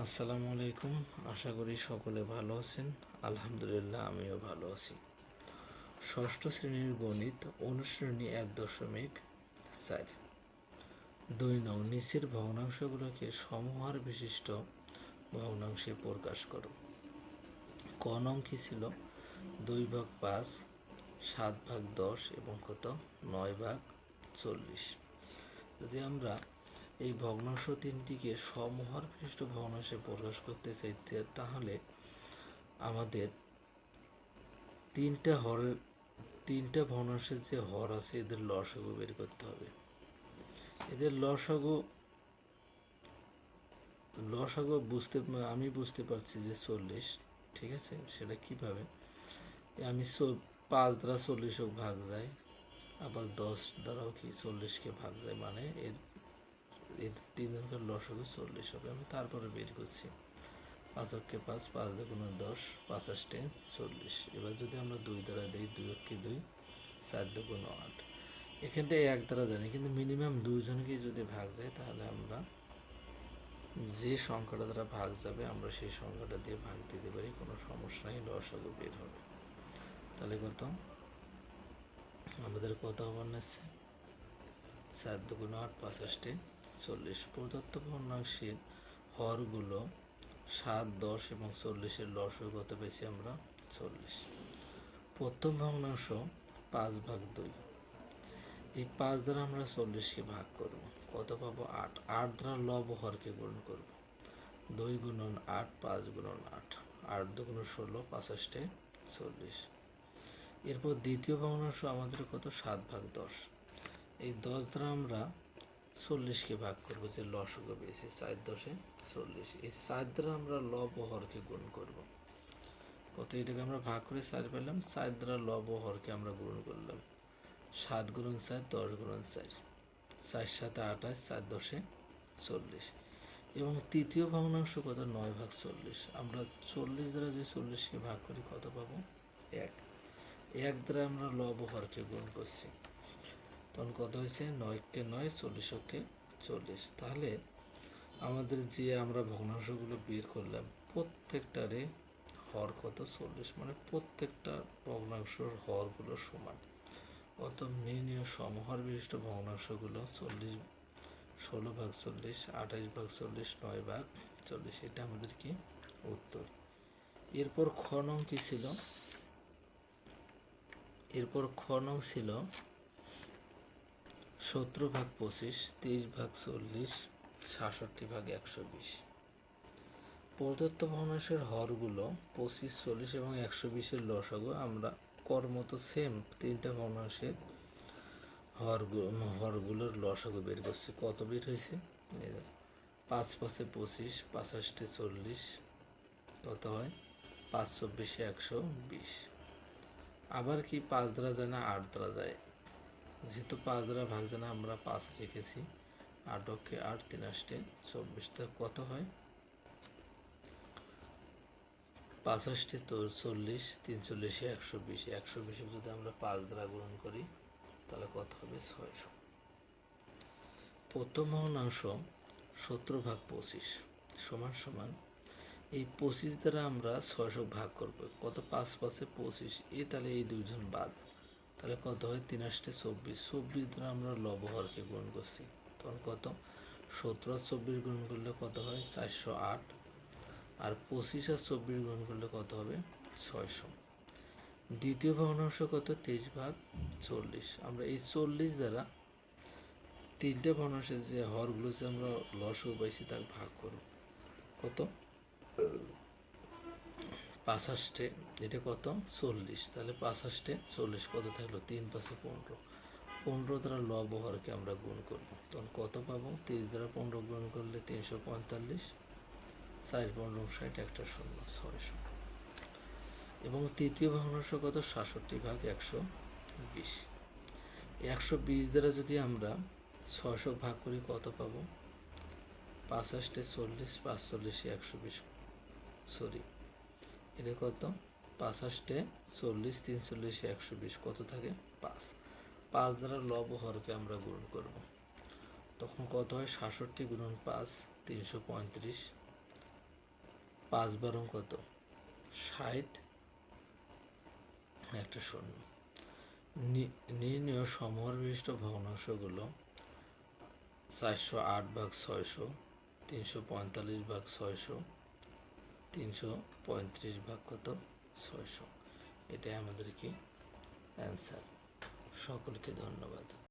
আসসালামু আলাইকুম। আশা করি সকলে ভালো আছেন। আলহামদুলিল্লাহ, আমিও ভালো আছি। ষষ্ঠ শ্রেণীর গণিত, অনুশ্রেণী 1.4। 2 নং, নিচের ভগ্নাংশগুলোকে সমহার বিশিষ্ট ভগ্নাংশে প্রকাশ করো। ক নং কি ছিল? 2/5, 7/10 এবং কত 9/40। যদি আমরা এই ভগ্নাংশ তিনটিকে সমহার বিশিষ্ট ভগ্নাংশে প্রকাশ করতে চাই, তাহলে আমাদের তিনটা ভগ্নাংশের যে হর আছে এদের লসাগু বের করতে হবে। এদের লসাগু আমি বুঝতে পারছি যে 40। ঠিক আছে, সেটা কিভাবে? আমি 5 দ্বারা 40 ভাগ যায়, আবার 10 দ্বারাও কি 40কে ভাগ যায়, মানে এর তিনজনকার লসাগু 40 হবে। আমি তারপরে বের করছি 5 5, 5 2 10, 5 8 40। এবার যদি আমরা 2 দ্বারা দিই, 2 2, 4 2 8। এখানটায় 1 দ্বারা জানি, কিন্তু মিনিমাম দুজনকেই যদি ভাগ যায়, তাহলে আমরা যে সংখ্যাটা দ্বারা ভাগ যাবে আমরা সেই সংখ্যাটা দিয়ে ভাগ দিতে পারি, কোনো সমস্যা নেই, লসাগু বের হবে। তাহলে আমাদের কত হবার আছে? 4 2 8, 5 8 40। প্রদত্ত ভগ্নাংশের হরগুলো 7, 10 এবং 40-এর লসাগু কত পেয়েছি আমরা? 40। প্রথম ভগ্নাংশ 5/2। এই 5 দ্বারা আমরা 40কে ভাগ করব, কত পাবো? 8। 8 দ্বারা লব হরকে গুণ করব, 2 × 8, 5 × 8, 8 2 16, 5 8 40। এরপর দ্বিতীয় ভগ্নাংশ আমাদের কত? 7/10। এই 10 দ্বারা আমরা 40কে ভাগ করব, যে লসাগু পেয়েছি 4 10 40। এই 4 দ্বারা আমরা লব হরকে গুণ করব, কত? এটাকে আমরা ভাগ করে 4 পেলাম, 4 দ্বারা লব হরকে আমরা গুণ করলাম, 7 × 4 10 × 4, 4 7 28, 4 10 40। এবং তৃতীয় ভগ্নাংশ কত? 9/40। আমরা 40 দ্বারা যদি 40কে ভাগ করি, কত পাবো? 1। 1 দ্বারা আমরা লব হরকে গুণ করছি, তখন কত হয়েছে? 9 × 9, 40 × 40। তাহলে আমাদের যে আমরা ভগ্নাংশগুলো বের করলাম, প্রত্যেকটারে হর কত? 40। মানে প্রত্যেকটা ভগ্নাংশের হরগুলো সমান। অত নির্ণয় সমহার বিশিষ্ট ভগ্নাংশগুলো 40, 16/40, 28/40, 9/40। এটা আমাদের কি উত্তর। এরপর খ নং কি ছিল? এরপর খ নং ছিল 17/25, 23/40, 66/120। প্রদত্ত ভগ্নাংশের হরগুলো 25, 40 এবং 120-এর লসাগু আমরা কর মতো সেম তিনটা ভগ্নাংশের হরগুলোর লসাগু বের করছি। কত বের হয়েছে? 5 5 25, 5 8 40, কত হয়? 5 24 120। আবার কি 5 দ্বারা যায় না, 8 দ্বারা যায়। যেহেতু 5 দ্বারা ভাগ যায় না, আমরা 5 রেখেছি। 8 8, 3 8 24। তা কত হয়? 5 8 40, 3 40 120। 120 যদি আমরা 5 দ্বারা গুণন করি, তাহলে কত হবে? 600। প্রথম ভগ্নাংশ 17/25 সমান সমান এই 25 দ্বারা আমরা 600 ভাগ করব, কত? 5 5 25। তাহলে এই দুইজন বাদ, তাহলে কত হয়? 3 8 24। 24 দ্বারা আমরা লব হরকে গুণ করছি, তখন কত? 17 আর 24 গুণ করলে কত হয়? 408। আর 25 আর 24 গুণ করলে কত হবে? 600। দ্বিতীয় ভগ্নাংশ কত? 23/40। আমরা এই 40 দ্বারা তিনটে ভগ্নাংশের যে হরগুলো যে আমরা লসাগু পাইছি তার ভাগ করব, কত? 5 8, এটা কত? 40। তাহলে 5 8 40, কত থাকলো? 3 5 15। 15 দ্বারা লব হরকে আমরা গুণ করব, তখন কত পাবো? 23 দ্বারা 15 গুণ করলে 345, 4 15 60, একটা 0, 600। এবং তৃতীয় ভগ্নাংশ কত? 66/120। 120 দ্বারা যদি আমরা 600 ভাগ করি, কত পাবো? 5 8 40, 5 40 120, সরি, এটা কত? 5 8 40, 3 40 120, কত থাকে? 5। 5 দ্বারা লব হরকে আমরা গুণ করব, তখন কত হয়? 67 × 5 335, 5 কত? 60, একটা শূন্য। নির্ণয় সমহর বিশিষ্ট ভগ্নাংশগুলো 408 ভাগ 600, 345 ভাগ 600, 335 ভাগ কত? 600। এটাই আমাদের কি অ্যান্সার। সকলকে ধন্যবাদ।